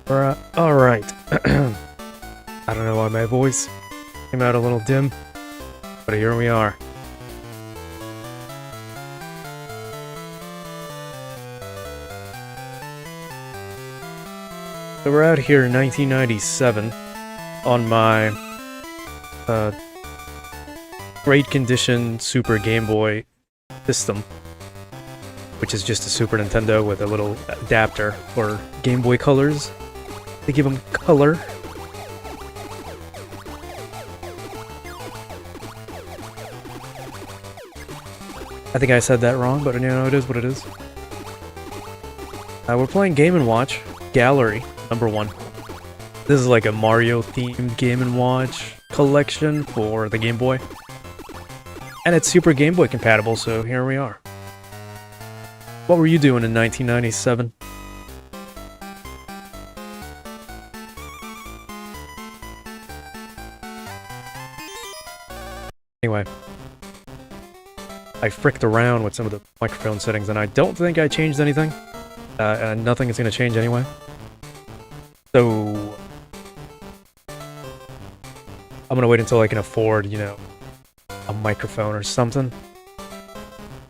Alright. I don't know why my voice came out a little dim, but here we are. So we're out here in 1997 on my great condition Super Game Boy system, which is just a Super Nintendo with a little adapter for Game Boy colors. They give them color. I think I said that wrong, but you know, it is what it is. We're playing Game & Watch Gallery #1. This is like a Mario-themed Game & Watch collection for the Game Boy. And it's Super Game Boy compatible, so here we are. What were you doing in 1997? Anyway, I fricked around with some of the microphone settings, and I don't think I changed anything. And nothing is going to change anyway. So I'm going to wait until I can afford, you know, a microphone or something.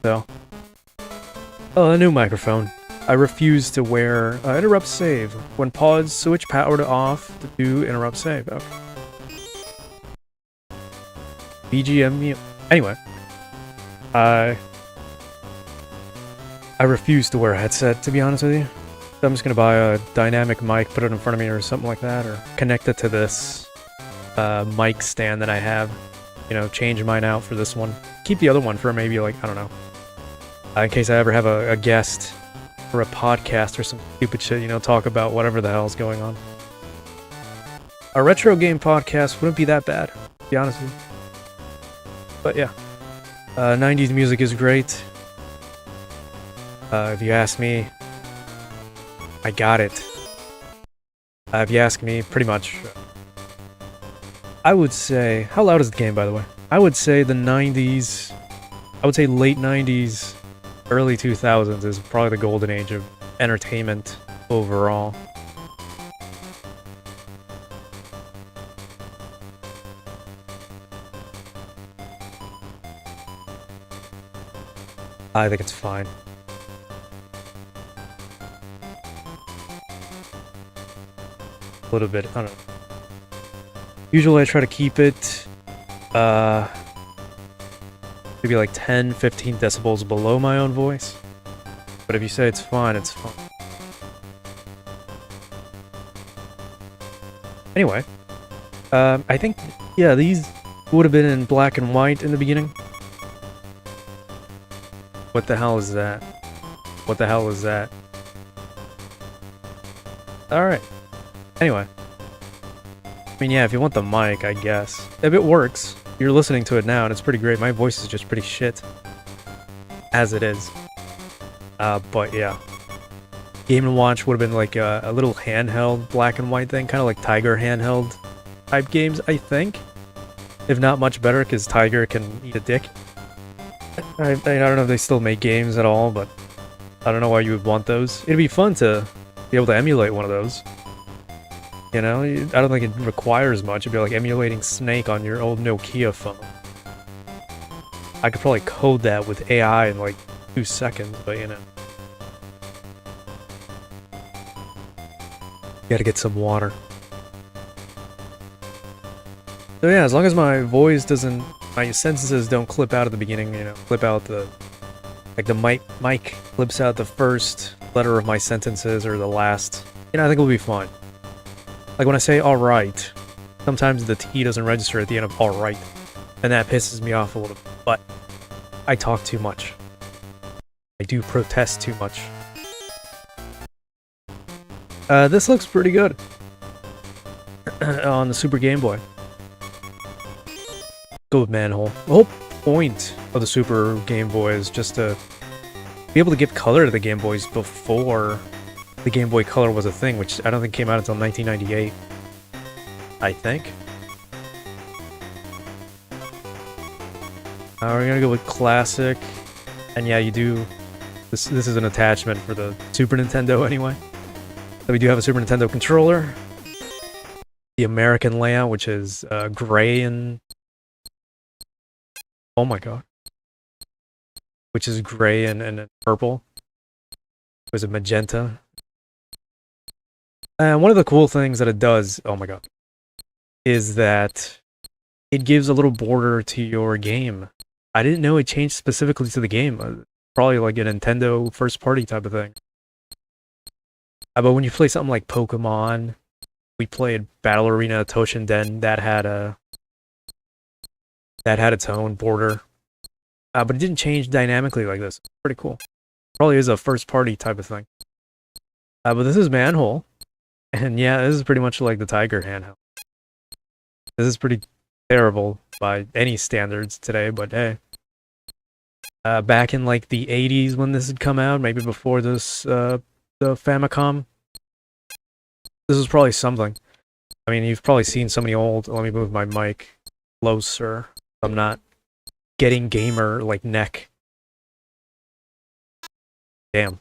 So, oh, a new microphone. I refuse to wear interrupt save. When pause, switch power to off to do interrupt save. Okay. BGM mute. Anyway, I refuse to wear a headset, to be honest with you. So I'm just gonna buy a dynamic mic, put it in front of me or something like that, or connect it to this mic stand that I have. You know, change mine out for this one. Keep the other one for maybe, like, I don't know, in case I ever have a guest or a podcast or some stupid shit, you know, talk about whatever the hell is going on. A retro game podcast wouldn't be that bad, to be honest with you. But yeah, 90s music is great. If you ask me, I got it. If you ask me, pretty much, I would say, how loud is the game, by the way? I would say the 90s, I would say late 90s, early 2000s is probably the golden age of entertainment overall. I think it's fine. A little bit, I don't know. Usually I try to keep it, maybe like 10, 15 decibels below my own voice. But if you say it's fine, it's fine. Anyway, I think, yeah, these would have been in black and white in the beginning. What the hell is that? What the hell is that? Alright. Anyway. I mean, yeah, if you want the mic, I guess. If it works, you're listening to it now, and it's pretty great. My voice is just pretty shit. As it is. But yeah. Game & Watch would have been like a little handheld black and white thing. Kind of like Tiger handheld type games, I think. If not much better, because Tiger can eat a dick. I don't know if they still make games at all, but I don't know why you would want those. It'd be fun to be able to emulate one of those. You know, I don't think it requires much. It'd be like emulating Snake on your old Nokia phone. I could probably code that with AI in like 2 seconds, but you know. Gotta get some water. So yeah, as long as my voice doesn't, my sentences don't clip out at the beginning, you know, clip out the, like the mic clips out the first letter of my sentences or the last, you know, I think we'll be fine. Like when I say alright, sometimes the T doesn't register at the end of alright, and that pisses me off a little bit, but I talk too much. I do protest too much. This looks pretty good on the Super Game Boy. Go with manhole. The whole point of the Super Game Boy is just to be able to give color to the Game Boys before the Game Boy Color was a thing, which I don't think came out until 1998. I think. We're gonna go with classic, and yeah, you do. This is an attachment for the Super Nintendo anyway. So we do have a Super Nintendo controller. The American layout, which is gray and... Oh my god. Which is gray and purple. Was it magenta? And one of the cool things that it does, oh my god, is that it gives a little border to your game. I didn't know it changed specifically to the game. Probably like a Nintendo first party type of thing. But when you play something like Pokemon, we played Battle Arena Toshinden, that had its own border. But it didn't change dynamically like this. Pretty cool. Probably is a first party type of thing. But this is Manhole. And yeah, this is pretty much like the Tiger handheld. This is pretty terrible by any standards today, but hey. Back in like the 80s when this had come out, maybe before this, the Famicom, this was probably something. I mean, you've probably seen so many old... Let me move my mic closer. I'm not getting gamer like neck. Damn.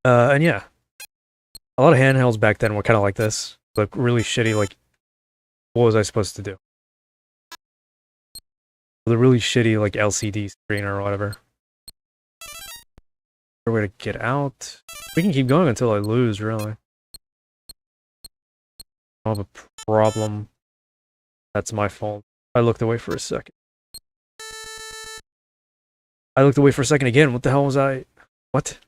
And yeah, a lot of handhelds back then were kind of like this, like really shitty. Like, what was I supposed to do? The really shitty like LCD screen or whatever. Better way to get out. We can keep going until I lose, really. I don't have a problem. That's my fault. I looked away for a second. I looked away for a second again. What the hell was I? What?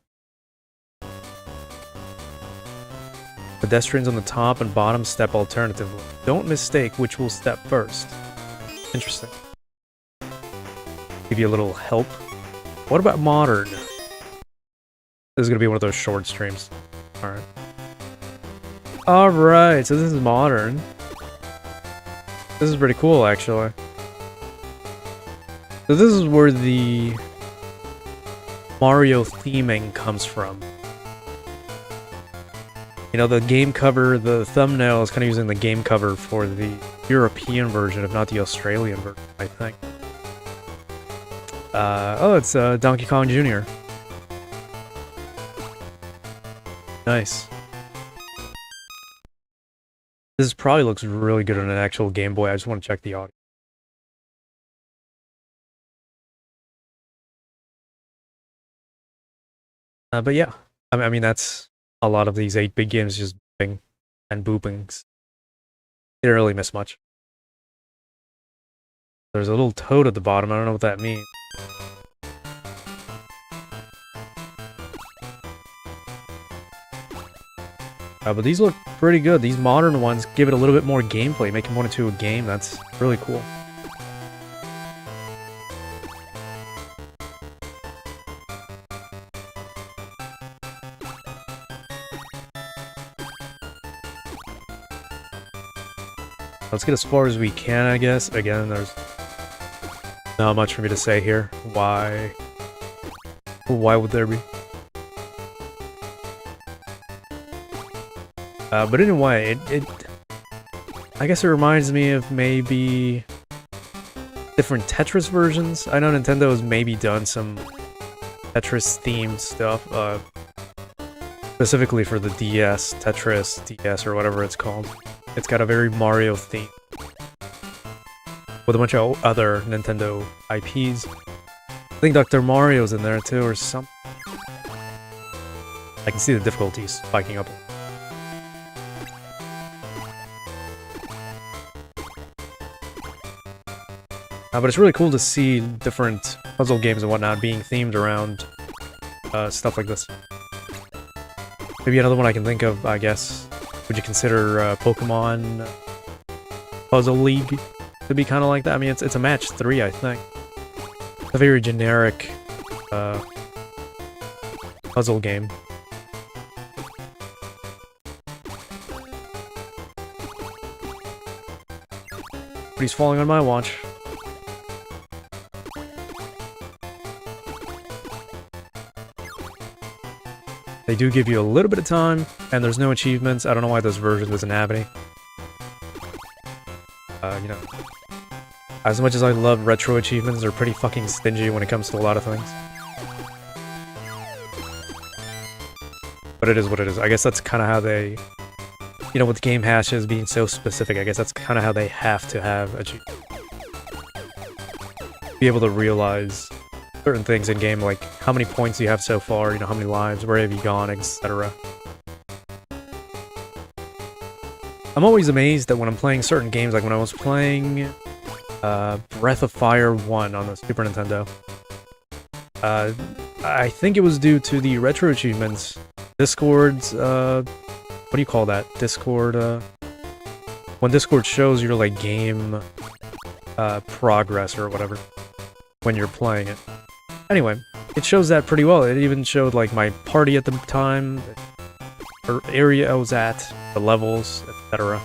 Pedestrians on the top and bottom step alternatively. Don't mistake which will step first. Interesting. Give you a little help. What about modern? This is gonna be one of those short streams. Alright. Alright, so this is modern. This is pretty cool, actually. So this is where the Mario theming comes from. You know, the game cover, the thumbnail is kind of using the game cover for the European version, if not the Australian version, I think. Oh, it's Donkey Kong Jr. Nice. This probably looks really good on an actual Game Boy. I just want to check the audio. But yeah, I mean that's a lot of these 8-bit games just booping and boopings. They didn't really miss much. There's a little toad at the bottom. I don't know what that means. But these look pretty good. These modern ones give it a little bit more gameplay, make it more into a game. That's really cool. Let's get as far as we can, I guess. Again, there's not much for me to say here. Why would there be? But anyway, I guess it reminds me of maybe different Tetris versions. I know Nintendo has maybe done some Tetris-themed stuff, specifically for the DS, Tetris DS, or whatever it's called. It's got a very Mario theme, with a bunch of other Nintendo IPs. I think Dr. Mario's in there too, or something. I can see the difficulties spiking up. But it's really cool to see different puzzle games and whatnot being themed around stuff like this. Maybe another one I can think of, I guess. Would you consider Pokemon Puzzle League to be kind of like that? I mean, it's a match 3, I think. It's a very generic puzzle game. But he's falling on my watch. They do give you a little bit of time, and there's no achievements. I don't know why this version doesn't have any. You know, as much as I love retro achievements, they're pretty fucking stingy when it comes to a lot of things. But it is what it is. I guess that's kind of how they, you know, with game hashes being so specific, I guess that's kind of how they have to have achievements. Be able to realize certain things in game, like how many points you have so far, you know, how many lives, where have you gone, etc. I'm always amazed that when I'm playing certain games, like when I was playing Breath of Fire 1 on the Super Nintendo, I think it was due to the retro achievements, Discord's, what do you call that? Discord, when Discord shows your, like, game, progress or whatever, when you're playing it. Anyway, it shows that pretty well. It even showed, like, my party at the time, or area I was at, the levels, etc.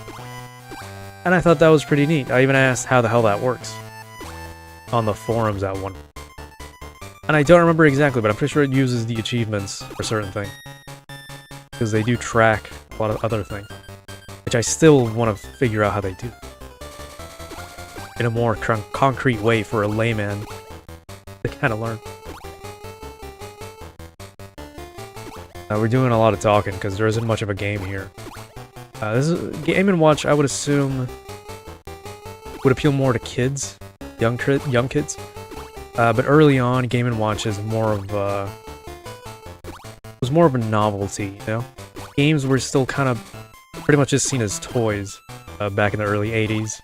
And I thought that was pretty neat. I even asked how the hell that works on the forums at one. And I don't remember exactly, but I'm pretty sure it uses the achievements for certain things. Because they do track a lot of other things. Which I still want to figure out how they do. In a more concrete way for a layman to kind of learn. We're doing a lot of talking because there isn't much of a game here. This is Game & Watch, I would assume, would appeal more to kids, young kids. But early on, Game & Watch is more of a... was more of a novelty, you know? Games were still kind of pretty much just seen as toys back in the early 80s.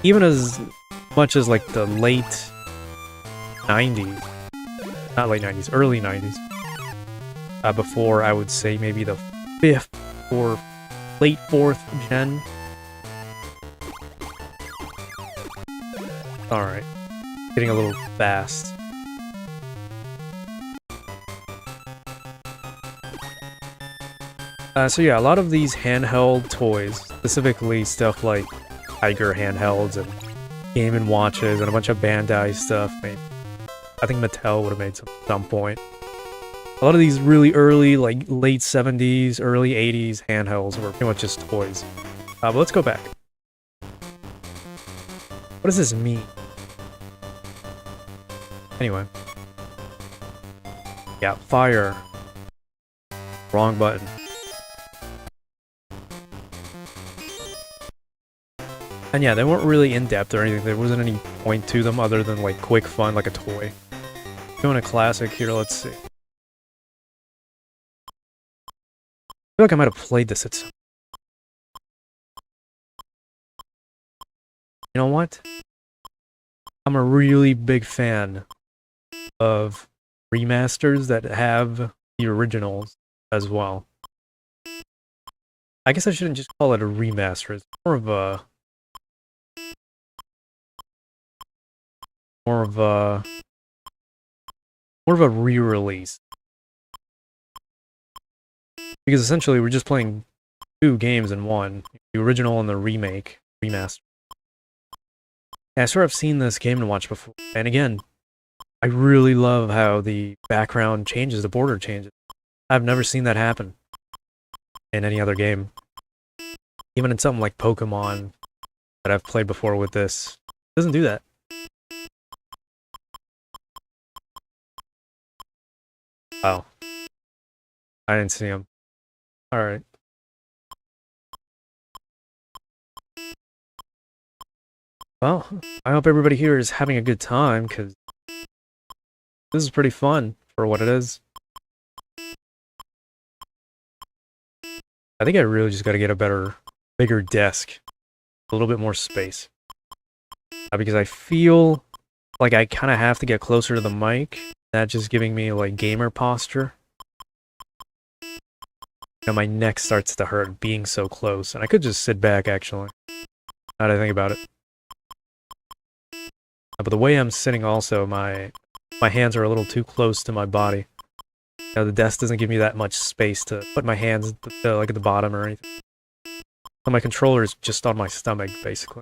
Even as much as, like, the late 90s. Not late 90s, early 90s. Before, I would say, maybe the 5th or late 4th gen. Alright. Getting a little fast. So yeah, a lot of these handheld toys, specifically stuff like Tiger handhelds and Game & Watches and a bunch of Bandai stuff, maybe. I think Mattel would have made some point. A lot of these really early, like late 70s, early 80s handhelds were pretty much just toys. But let's go back. What does this mean? Anyway. Yeah, fire. Wrong button. And yeah, they weren't really in-depth or anything. There wasn't any point to them other than like quick fun, like a toy. Doing a classic here, let's see. I feel like I might have played this at some... You know what? I'm a really big fan of remasters that have the originals as well. I guess I shouldn't just call it a remaster. It's more of a... More of a re-release. Because essentially we're just playing two games in one. The original and the remaster. And I swear I've seen this Game & Watch before. And again, I really love how the background changes, the border changes. I've never seen that happen in any other game. Even in something like Pokemon that I've played before with this. It doesn't do that. Oh. I didn't see him. Alright. Well, I hope everybody here is having a good time, because this is pretty fun for what it is. I think I really just gotta get a bigger desk. A little bit more space. Because I feel like I kind of have to get closer to the mic. That's just giving me, like, gamer posture. You know, my neck starts to hurt being so close. And I could just sit back, actually. Now that I think about it. But the way I'm sitting also, my hands are a little too close to my body. You know, the desk doesn't give me that much space to put my hands like at the bottom or anything. So my controller is just on my stomach, basically.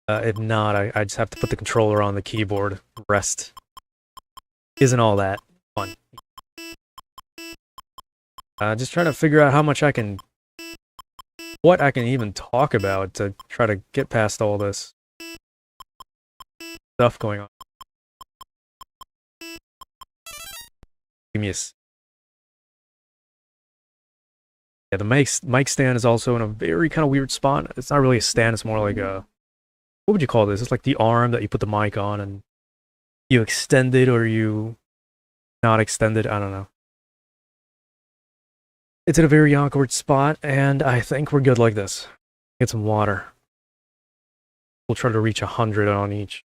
If not, I just have to put the controller on the keyboard. Rest isn't all that fun. Just trying to figure out how much what I can even talk about to try to get past all this stuff going on. Give me a... Yeah, the mic stand is also in a very kind of weird spot. It's not really a stand, it's more like a... What would you call this? It's like the arm that you put the mic on and you extend it or you not extend it. I don't know. It's in a very awkward spot, and I think we're good like this. Get some water. We'll try to reach 100 on each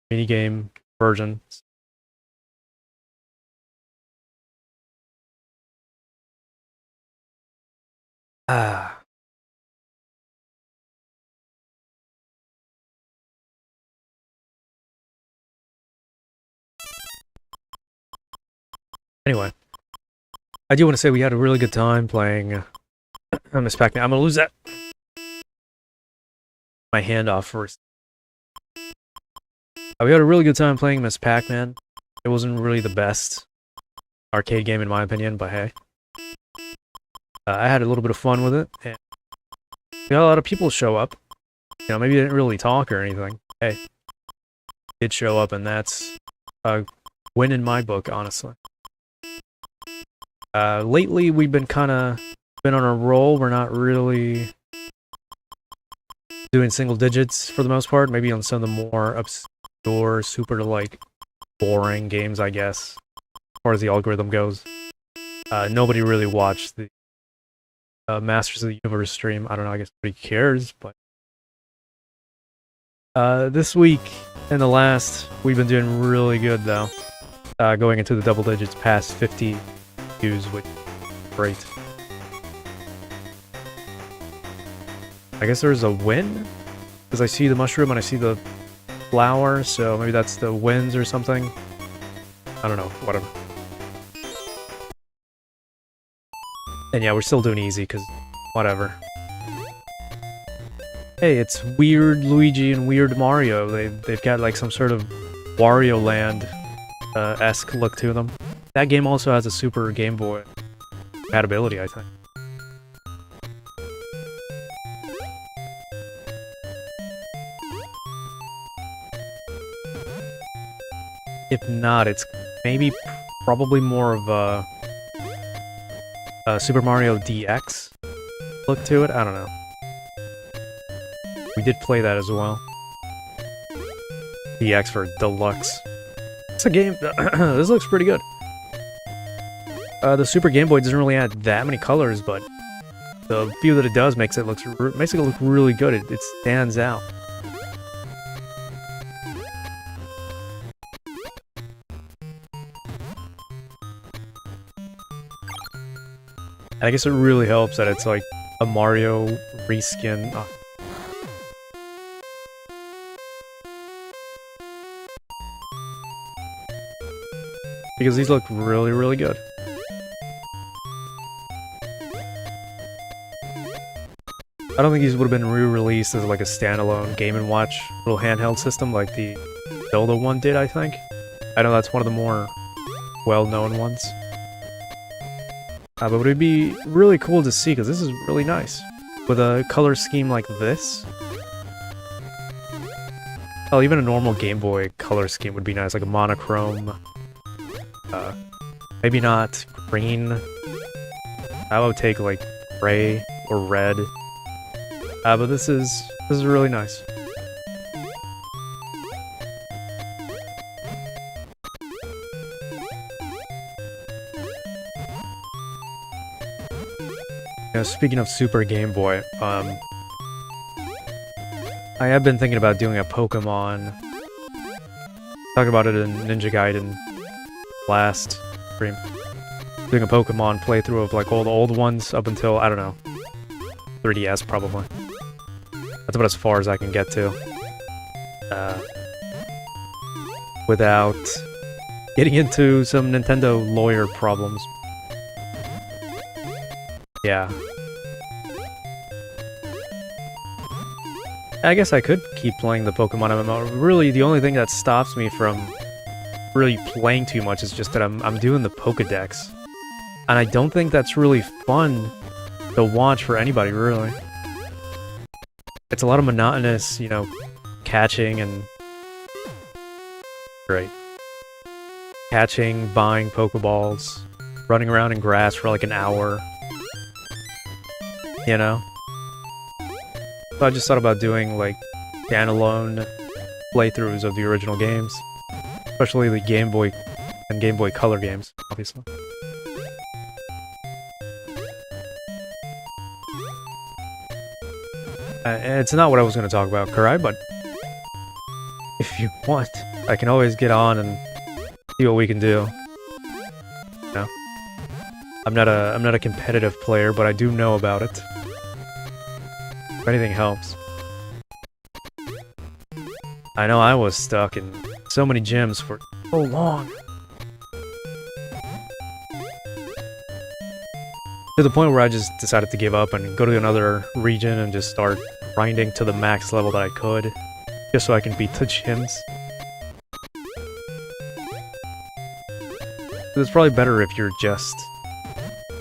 minigame version. Ah. Anyway, I do want to say we had a really good time playing Miss Pac-Man. I'm gonna lose that. My hand off first. We had a really good time playing Miss Pac-Man. It wasn't really the best arcade game in my opinion, but hey. I had a little bit of fun with it, and we had a lot of people show up. You know, maybe they didn't really talk or anything. Hey, did show up, and that's a win in my book, honestly. Lately, we've been on a roll. We're not really doing single digits for the most part. Maybe on some of the more obscure, super like boring games, I guess, as far as the algorithm goes. Nobody really watched the Masters of the Universe stream. I don't know, I guess nobody cares, but this week and the last, we've been doing really good though. Going into the double digits past 50 views, which is great. I guess there's a win? Because I see the mushroom and I see the flower, so maybe that's the wins or something. I don't know, whatever. And yeah, we're still doing easy, because whatever. Hey, it's Weird Luigi and Weird Mario. They've got like some sort of Wario Land-esque look to them. That game also has a Super Game Boy compatibility, I think. If not, it's maybe probably more of a Super Mario DX look to it. I don't know. We did play that as well. DX for Deluxe. It's a game. This looks pretty good. The Super Game Boy doesn't really add that many colors, but the few that it does makes it look really good. It stands out. I guess it really helps that it's like a Mario reskin. Oh. Because these look really, really good. I don't think these would have been re-released as like a standalone Game & Watch little handheld system like the Zelda one did, I think. I know that's one of the more well-known ones. But it would be really cool to see, because this is really nice. With a color scheme like this. Oh, even a normal Game Boy color scheme would be nice, like a monochrome. Maybe not green. I would take like gray or red. But this is really nice. You know, speaking of Super Game Boy, I have been thinking about doing a Pokemon. Talked about it in Ninja Gaiden last stream. Doing a Pokemon playthrough of like all the old ones up until, I don't know, 3DS probably. That's about as far as I can get to. Without getting into some Nintendo lawyer problems. Yeah. I guess I could keep playing the Pokemon MMO. Really, the only thing that stops me from really playing too much is just that I'm doing the Pokedex. And I don't think that's really fun to watch for anybody, really. It's a lot of monotonous, you know, catching and... Great. catching, buying Pokeballs, running around in grass for like an hour, you know? So I just thought about doing like standalone playthroughs of the original games, especially the Game Boy and Game Boy Color games, obviously. It's not what I was going to talk about, Kurai, but if you want, I can always get on and see what we can do. You know? I'm not a competitive player, but I do know about it. If anything helps. I know I was stuck in so many gyms for so long. To the point where I just decided to give up and go to another region and just start grinding to the max level that I could, just so I can beat the gyms. It's probably better if you're just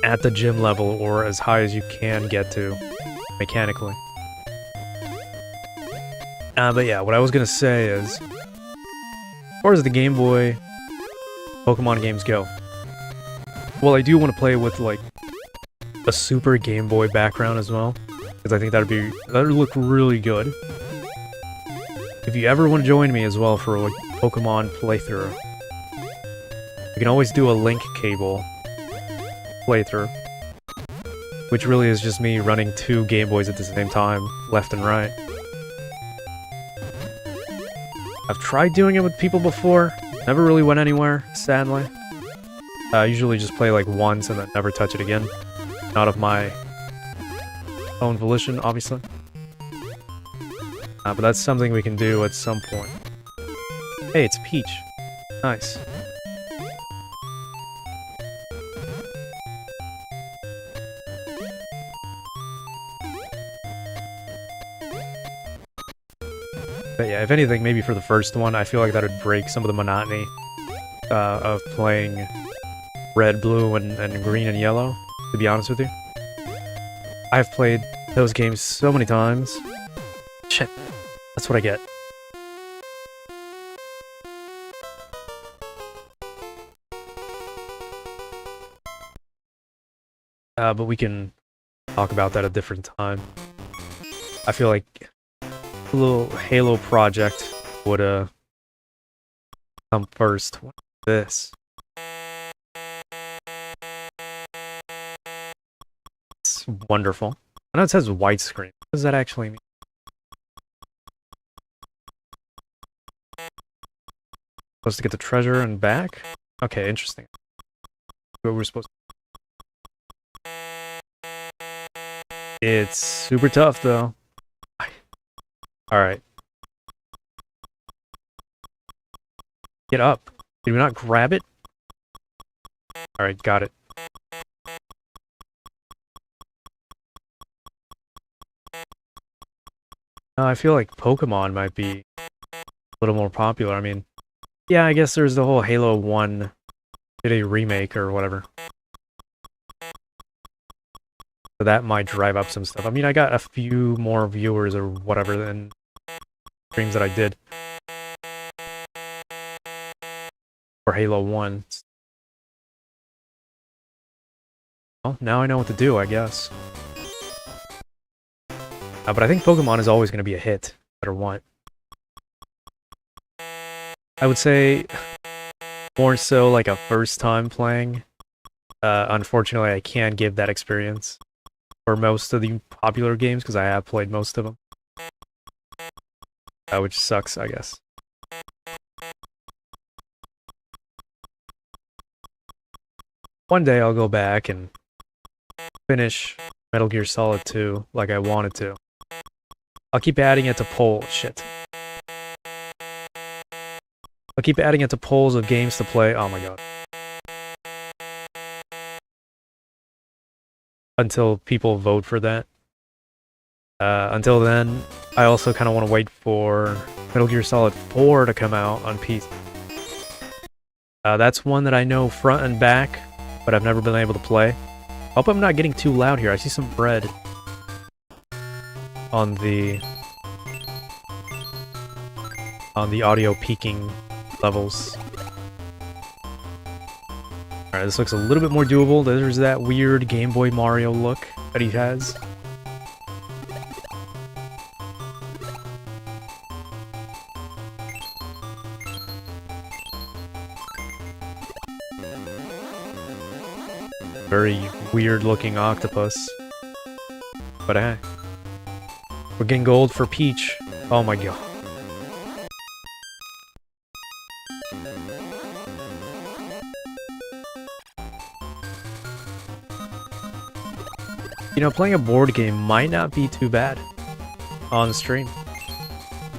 at the gym level or as high as you can get to mechanically. But yeah, what I was gonna say is, as far as the Game Boy Pokemon games go, well, I do want to play with like a Super Game Boy background as well, because I think that'd look really good. If you ever want to join me as well for a Pokemon playthrough, you can always do a link cable playthrough, which really is just me running 2 Game Boys at the same time, left and right. I've tried doing it with people before, never really went anywhere, sadly. I usually just play like once and then never touch it again. Not of my own volition, obviously. But that's something we can do at some point. Hey, it's Peach. Nice. But yeah, if anything, maybe for the first one, I feel like that would break some of the monotony of playing red, blue, and green and yellow, to be honest with you. I've played those games so many times. Shit, that's what I get. But we can talk about that a different time. I feel like a little Halo project would come first. What is this? It's wonderful. I know it says widescreen. What does that actually mean? Supposed to get the treasure and back? Okay, interesting. What we're supposed to... It's super tough though. Alright. Get up. Did we not grab it? Alright, got it. I feel like Pokemon might be a little more popular. I mean, yeah, I guess there's the whole Halo 1 did a remake or whatever. So that might drive up some stuff. I mean, I got a few more viewers or whatever than streams that I did for Halo 1. Well, now I know what to do, I guess. But I think Pokemon is always going to be a hit, no matter what. I would say more so like a first time playing. Unfortunately, I can't give that experience for most of the popular games because I have played most of them. Which sucks, I guess. One day I'll go back and finish Metal Gear Solid 2 like I wanted to. I'll keep adding it to polls. Shit. I'll keep adding it to polls of games to play. Oh my god. Until people vote for that. Until then, I also kind of want to wait for Metal Gear Solid 4 to come out on PC. That's one that I know front and back, but I've never been able to play. Hope I'm not getting too loud here. I see some bread on the audio peaking levels. Alright, this looks a little bit more doable. There's that weird Game Boy Mario look that he has. Very weird looking octopus. But hey. We're getting gold for Peach. Oh my god. You know, playing a board game might not be too bad on stream.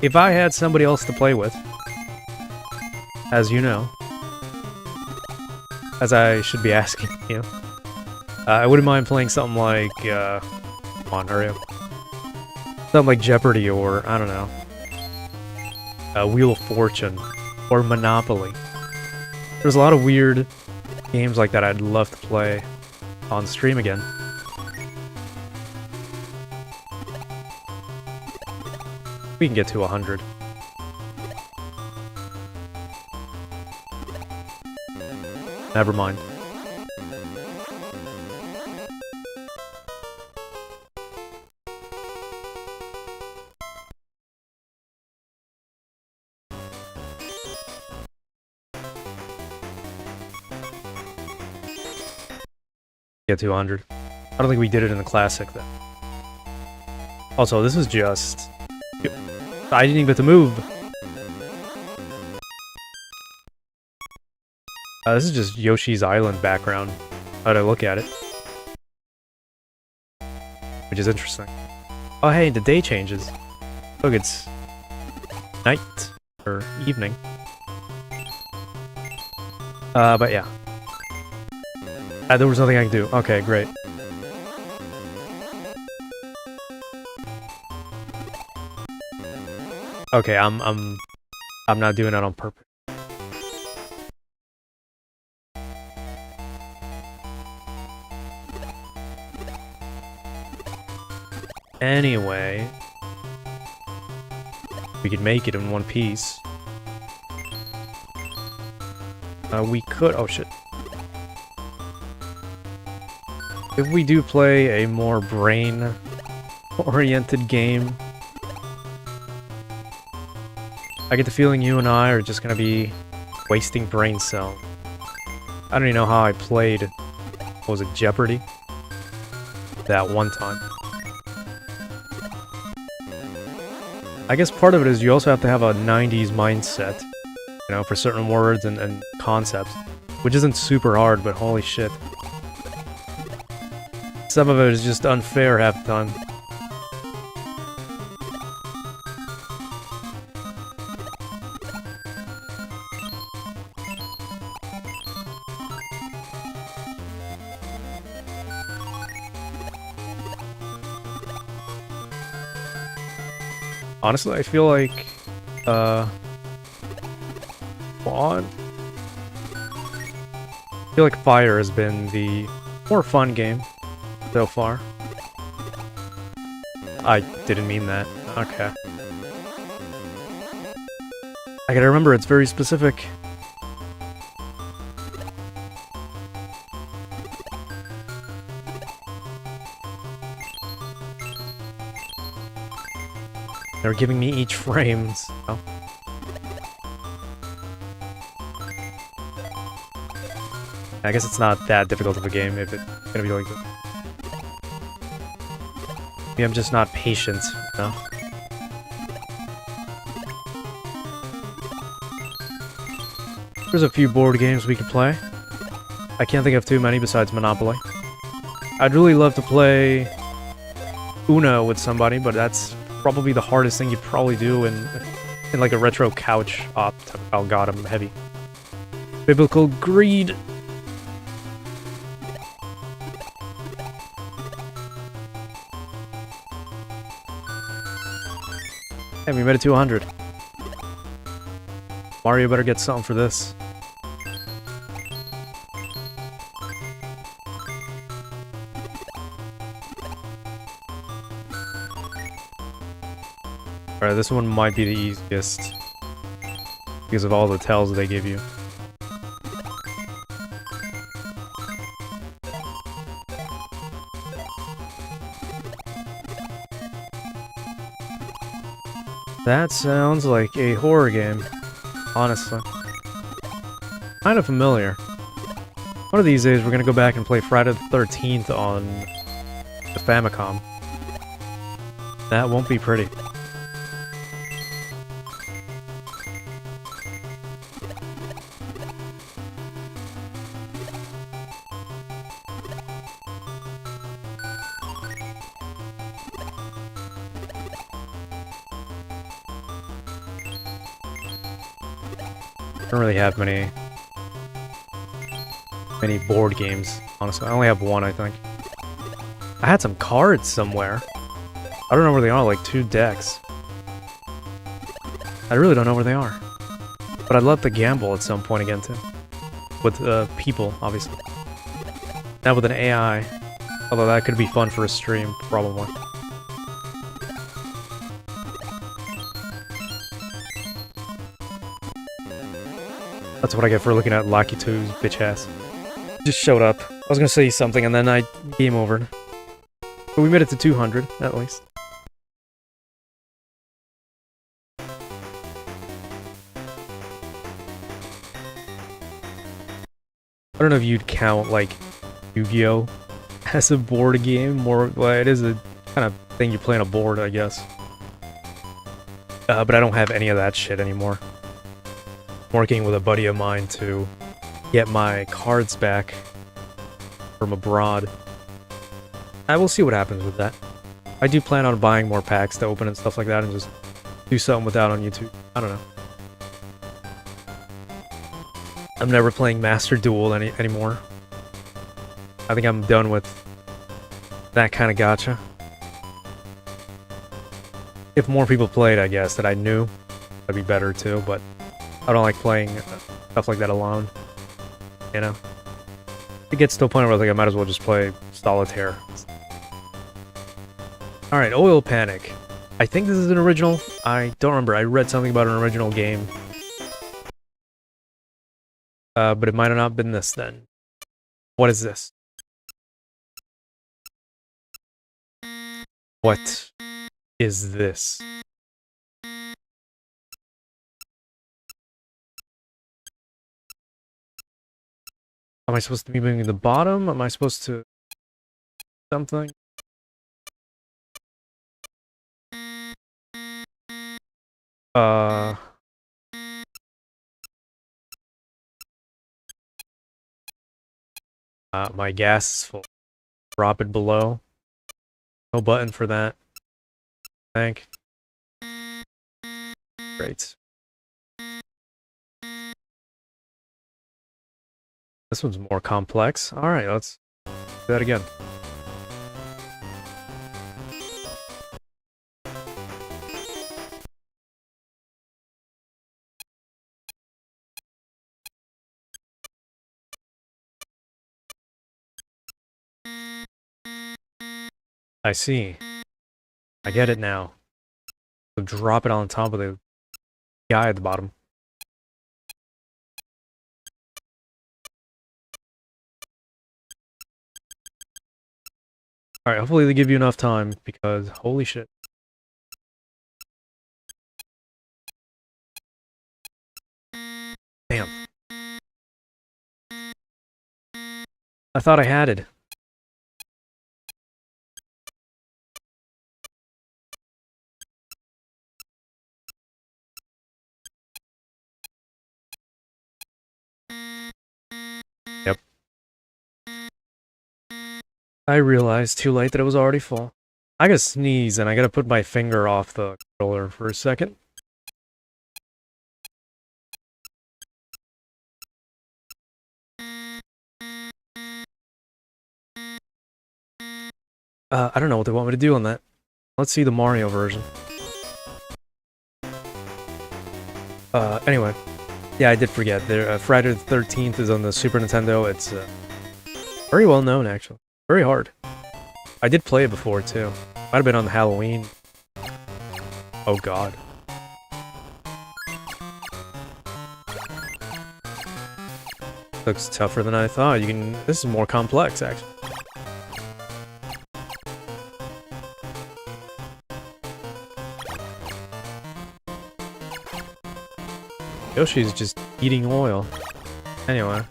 If I had somebody else to play with, as you know, as I should be asking you, I wouldn't mind playing something like, come on, hurry up. Something like Jeopardy or, I don't know, Wheel of Fortune or Monopoly. There's a lot of weird games like that I'd love to play on stream again. We can get to 100. Never mind. Get to 100. I don't think we did it in the classic though. Also, this is just... I didn't even get to move. This is just Yoshi's Island background. How'd I look at it? Which is interesting. Oh hey, the day changes. Look, it's night or evening. But yeah. There was nothing I could do. Okay, great. Okay, I'm not doing that on purpose. Anyway, we could make it in one piece. We could. Oh shit. If we do play a more brain-oriented game, I get the feeling you and I are just gonna be wasting brain cells. I don't even know how I played, what was it, Jeopardy? That one time. I guess part of it is you also have to have a 90s mindset, you know, for certain words and concepts, which isn't super hard, but holy shit. Some of it is just unfair half the time. Honestly, I feel like, I feel like Fire has been the more fun game so far. I didn't mean that. Okay. I gotta remember, it's very specific. They're giving me each frame, so... I guess it's not that difficult of a game if it's gonna be like this. Maybe I'm just not patient, you know? There's a few board games we could play. I can't think of too many besides Monopoly. I'd really love to play Uno with somebody, but that's probably the hardest thing you'd probably do in like a retro couch op. Oh god, I'm heavy. Biblical greed. Hey, we made it to 100. Mario better get something for this. Alright, this one might be the easiest because of all the tells they give you. That sounds like a horror game, honestly. Kind of familiar. One of these days we're gonna go back and play Friday the 13th on the Famicom. That won't be pretty. I don't really have many board games, honestly. I only have one, I think. I had some cards somewhere. I don't know where they are, like 2 decks. I really don't know where they are. But I'd love to gamble at some point again, too. With people, obviously. Not with an AI. Although that could be fun for a stream, probably. That's what I get for looking at Lucky 2's bitch ass. Just showed up. I was gonna say something and then I game over. But we made it to 200, at least. I don't know if you'd count, like, Yu-Gi-Oh! As a board game, more, well, it is a kind of thing you play on a board, I guess. But I don't have any of that shit anymore. I'm working with a buddy of mine to get my cards back from abroad. I will see what happens with that. I do plan on buying more packs to open and stuff like that and just do something with that on YouTube. I don't know. I'm never playing Master Duel anymore. I think I'm done with that kind of gacha. If more people played, I guess, that I knew, that'd be better too, but I don't like playing stuff like that alone. You know? It gets to a point where I think I might as well just play solitaire. Alright, Oil Panic. I think this is an original. I don't remember. I read something about an original game. But it might have not been this then. What is this? What is this? Am I supposed to be moving to the bottom? Am I supposed to... something? My gas is full. Drop it below. No button for that. Thank. Great. This one's more complex. Alright, let's do that again. I see. I get it now. So drop it on top of the guy at the bottom. Alright, hopefully they give you enough time, because holy shit. Damn. I thought I had it. Yep. I realized too late that it was already full. I gotta sneeze and I gotta put my finger off the controller for a second. I don't know what they want me to do on that. Let's see the Mario version. Anyway. Yeah, I did forget. Friday the 13th is on the Super Nintendo. It's very well known, actually. Very hard. I did play it before, too. Might have been on Halloween. Oh god. Looks tougher than I thought. This is more complex, actually. Yoshi's just eating oil. Anyway.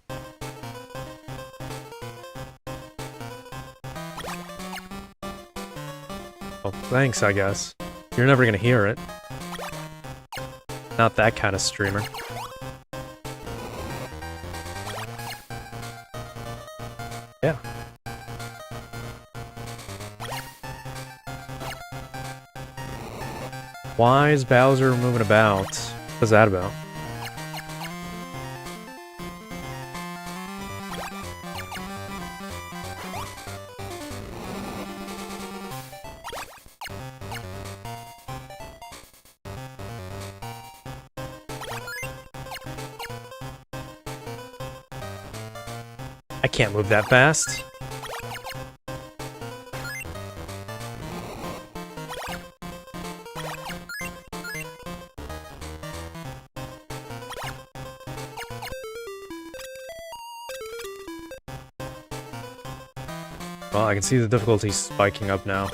Well, thanks, I guess. You're never gonna hear it. Not that kind of streamer. Yeah. Why is Bowser moving about? What's that about? I can't move that fast. Well, I can see the difficulty spiking up now.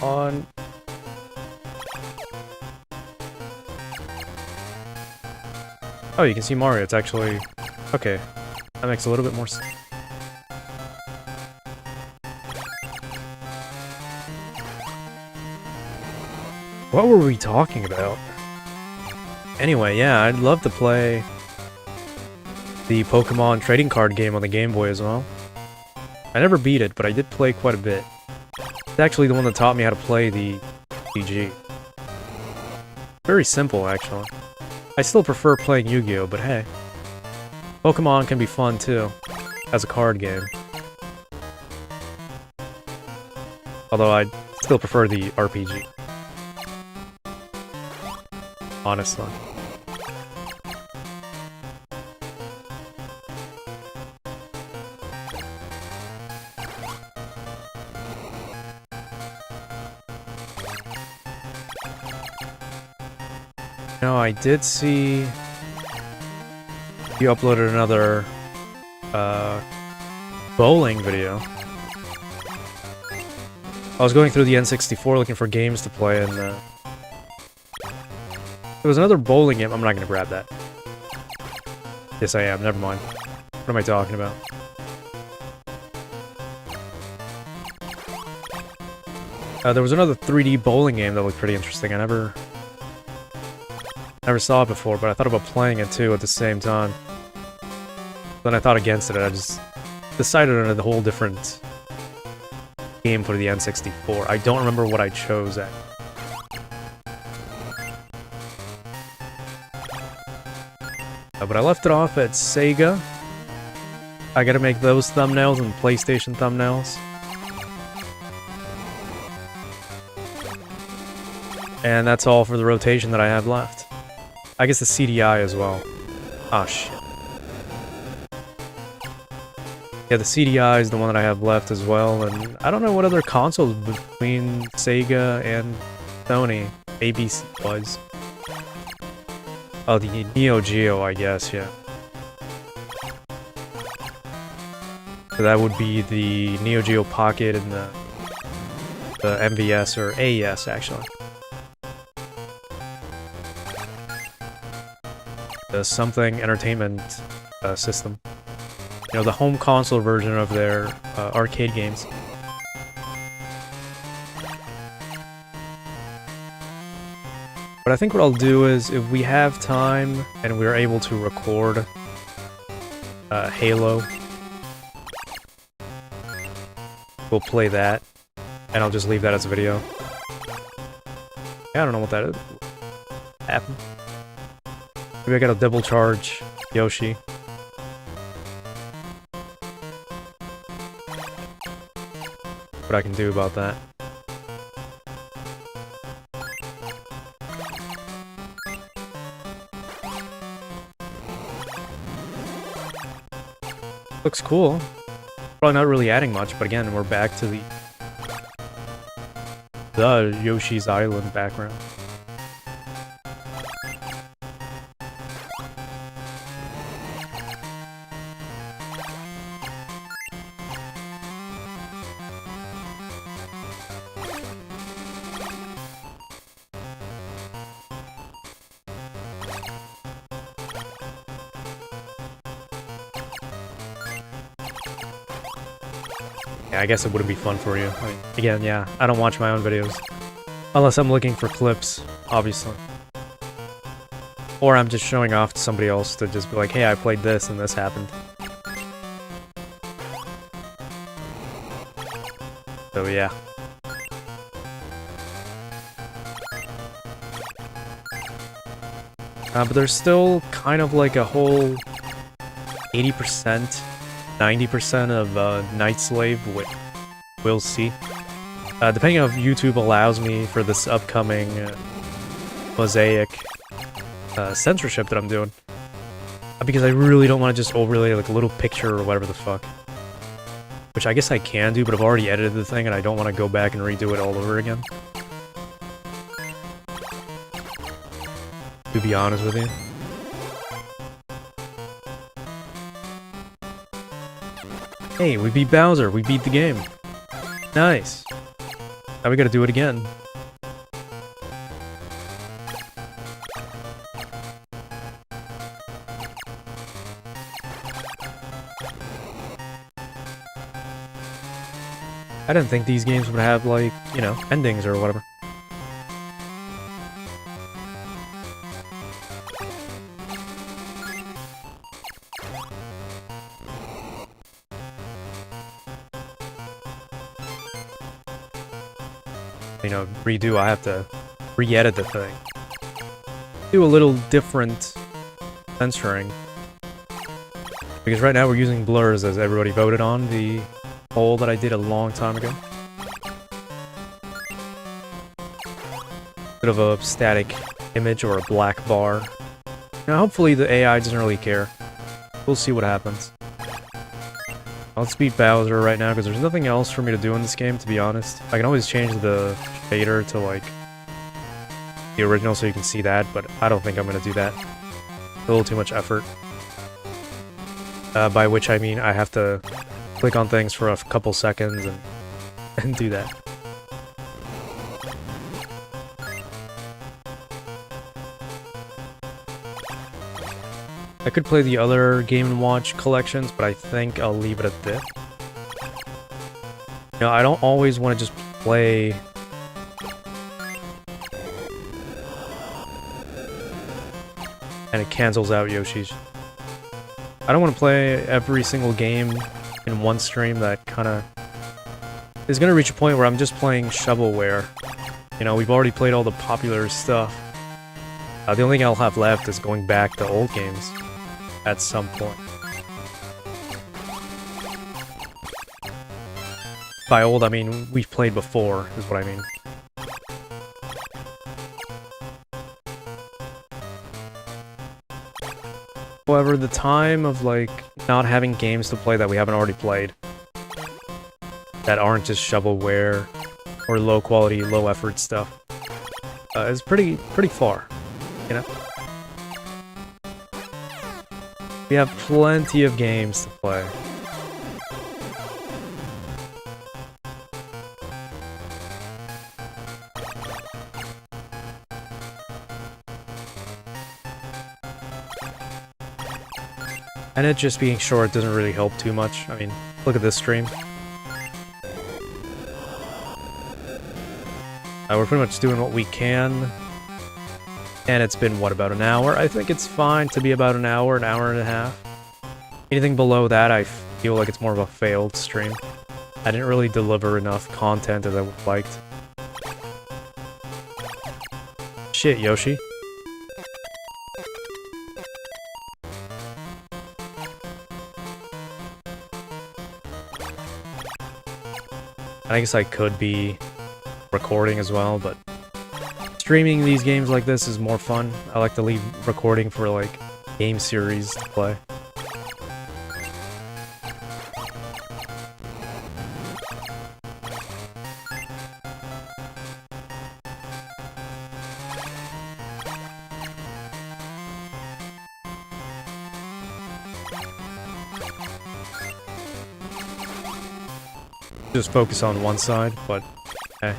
On. Oh, you can see Mario. It's actually... Okay. That makes a little bit more sense. What were we talking about? Anyway, yeah, I'd love to play the Pokemon trading card game on the Game Boy as well. I never beat it, but I did play quite a bit. It's actually the one that taught me how to play the PG. Very simple, actually. I still prefer playing Yu-Gi-Oh, but hey. Pokemon can be fun, too, as a card game. Although I still prefer the RPG. Honestly. No, I did see you uploaded another bowling video. I was going through the N64 looking for games to play, and there was another bowling game. I'm not gonna grab that. Yes, I am. Never mind. What am I talking about? There was another 3D bowling game that looked pretty interesting. I never saw it before, but I thought about playing it too at the same time. Then I thought against it, and I just decided on a whole different game for the N64. I don't remember what I chose at. But I left it off at Sega. I gotta make those thumbnails and PlayStation thumbnails. And that's all for the rotation that I have left. I guess the CDI as well. Ah, shit. Yeah, the CDI is the one that I have left as well, and I don't know what other consoles between Sega and Sony ABC was. Oh, the Neo Geo, I guess, yeah. So that would be the Neo Geo Pocket and the MVS, or AES, actually. The Something Entertainment System. You know, the home console version of their arcade games. But I think what I'll do is, if we have time and we're able to record Halo, we'll play that, and I'll just leave that as a video. Yeah, I don't know what that is. Happened. Maybe I gotta double charge Yoshi. What I can do about that. Looks cool. Probably not really adding much, but again, we're back to the Yoshi's Island background. Yeah, I guess it wouldn't be fun for you. I mean, again, yeah, I don't watch my own videos. Unless I'm looking for clips, obviously. Or I'm just showing off to somebody else to just be like, hey, I played this and this happened. So yeah. But there's still kind of like a whole 80%, 90% of Night Slave, which we'll see. Depending on if YouTube allows me for this upcoming mosaic censorship that I'm doing. Because I really don't want to just overlay like a little picture or whatever the fuck. Which I guess I can do, but I've already edited the thing and I don't want to go back and redo it all over again. To be honest with you. Hey, we beat Bowser, we beat the game. Nice. Now we gotta do it again. I didn't think these games would have, like, you know, endings or whatever. You know, redo, I have to re-edit the thing. Do a little different censoring. Because right now we're using blurs as everybody voted on the poll that I did a long time ago. Bit of a static image or a black bar. Now hopefully the AI doesn't really care. We'll see what happens. Let's beat Bowser right now because there's nothing else for me to do in this game, to be honest. I can always change the shader to like the original so you can see that, but I don't think I'm gonna do that. A little too much effort. By which I mean I have to click on things for a couple seconds and do that. I could play the other Game & Watch collections, but I think I'll leave it at this. You know, I don't always want to just play... and it cancels out Yoshi's. I don't want to play every single game in one stream that kind of... is going to reach a point where I'm just playing shovelware. You know, we've already played all the popular stuff. The only thing I'll have left is going back to old games. At some point. By old, I mean we've played before, is what I mean. However, the time of, like, not having games to play that we haven't already played, that aren't just shovelware or low-quality, low-effort stuff, is pretty far, you know? We have plenty of games to play. And it just being short doesn't really help too much. I mean, look at this stream. We're pretty much doing what we can. And it's been, what, about an hour? I think it's fine to be about an hour and a half. Anything below that, I feel like it's more of a failed stream. I didn't really deliver enough content as I would have liked. Shit, Yoshi. I guess I could be recording as well, but streaming these games like this is more fun. I like to leave recording for, like, game series to play. Just focus on one side, but hey.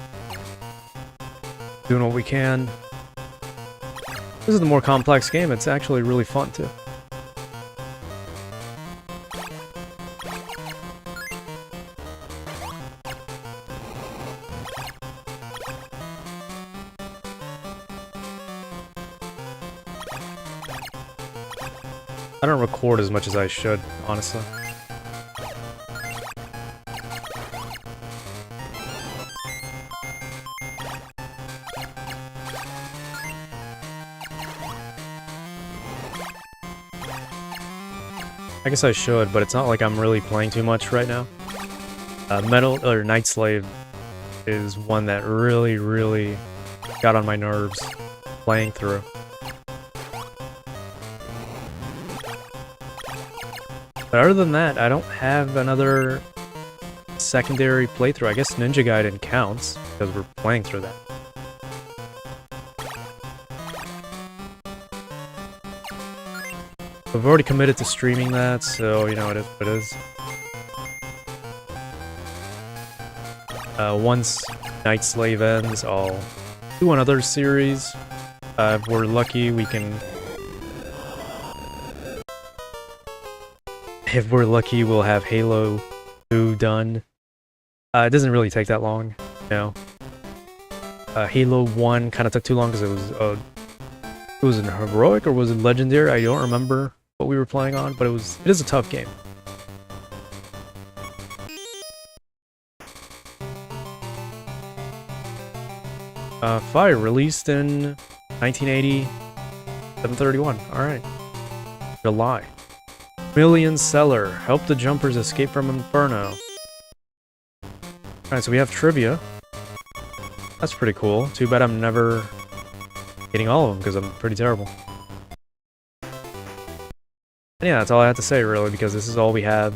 Doing what we can. This is the more complex game, it's actually really fun too. I don't record as much as I should, honestly. I guess I should, but it's not like I'm really playing too much right now. Night Slave is one that really, really got on my nerves playing through. But other than that, I don't have another secondary playthrough. I guess Ninja Gaiden counts, because we're playing through that. We've already committed to streaming that, so you know it is what it is. Once Night Slave ends, I'll do another series. If we're lucky, we can... If we're lucky, we'll have Halo 2 done. It doesn't really take that long, you know. Halo 1 kind of took too long because it was an heroic or was it legendary? I don't remember what we were playing on, but it is a tough game. Fire released in 1980, 7/31. All right, July. Million Seller help the jumpers escape from Inferno. All right, so we have trivia. That's pretty cool. Too bad I'm never getting all of them because I'm pretty terrible. And yeah, that's all I have to say really, because this is all we have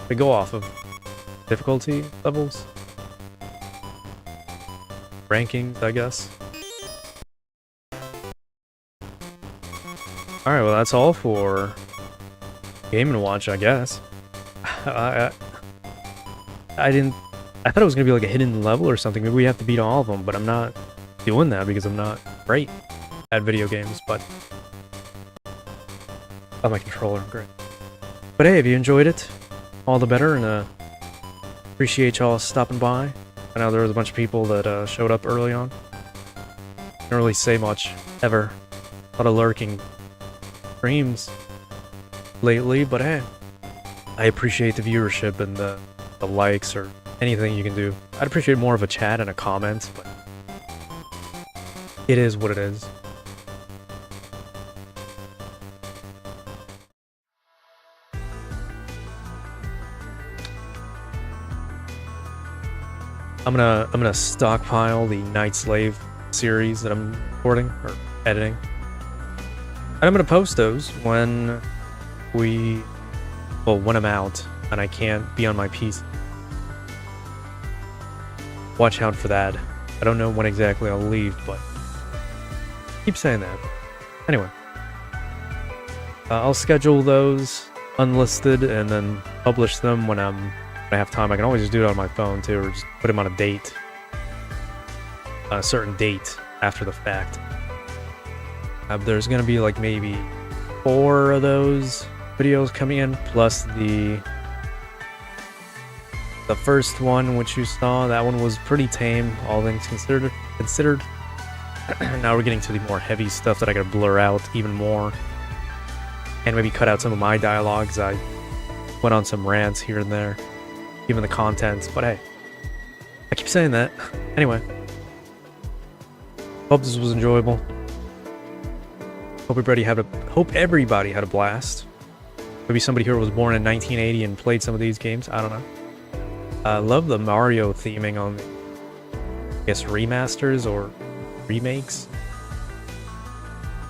to go off of. Difficulty levels. Rankings, I guess. Alright, well that's all for Game & Watch, I guess. I thought it was gonna be like a hidden level or something. Maybe we have to beat all of them, but I'm not doing that because I'm not great at video games, but... Oh, my controller, great. But hey, if you enjoyed it, all the better, and appreciate y'all stopping by. I know there was a bunch of people that showed up early on. Didn't really say much, ever. A lot of lurking streams lately, but hey, I appreciate the viewership and the likes or anything you can do. I'd appreciate more of a chat and a comment, but it is what it is. I'm gonna stockpile the Night Slave series that I'm recording or editing. And I'm gonna post those when when I'm out and I can't be on my PC. Watch out for that. I don't know when exactly I'll leave, but keep saying that. Anyway, I'll schedule those unlisted and then publish them when I have time. I can always just do it on my phone too, or just put them on a date. A certain date after the fact. There's gonna be like maybe 4 of those videos coming in, plus the first one which you saw. That one was pretty tame, all things considered. Now we're getting to the more heavy stuff that I gotta blur out even more, and maybe cut out some of my dialogues. I went on some rants here and there, given the content, but hey, I keep saying that. Anyway, hope this was enjoyable. Hope everybody had a blast. Maybe somebody here was born in 1980 and played some of these games. I don't know. I love the Mario theming on, I guess, remasters or remakes.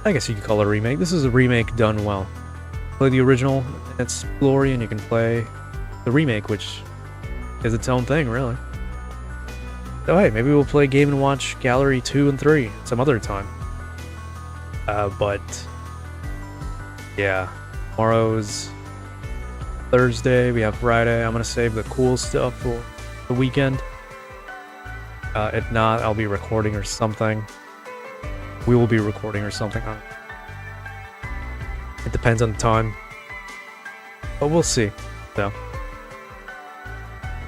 I guess you could call it a remake. This is a remake done well. Play the original in its glory, and you can play the remake, which is its own thing, really. So hey, maybe we'll play Game & Watch Gallery 2 and 3 some other time. But yeah, tomorrow's Thursday, we have Friday. I'm gonna save the cool stuff for the weekend. If not, I'll be recording or something. We will be recording or something. It depends on the time, but we'll see. So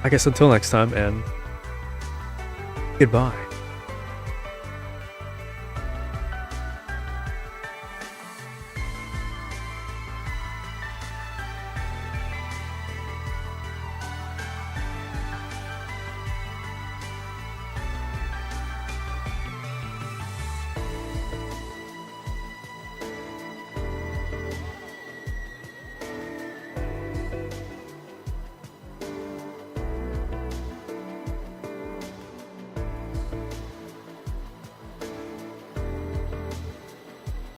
I guess until next time, and goodbye.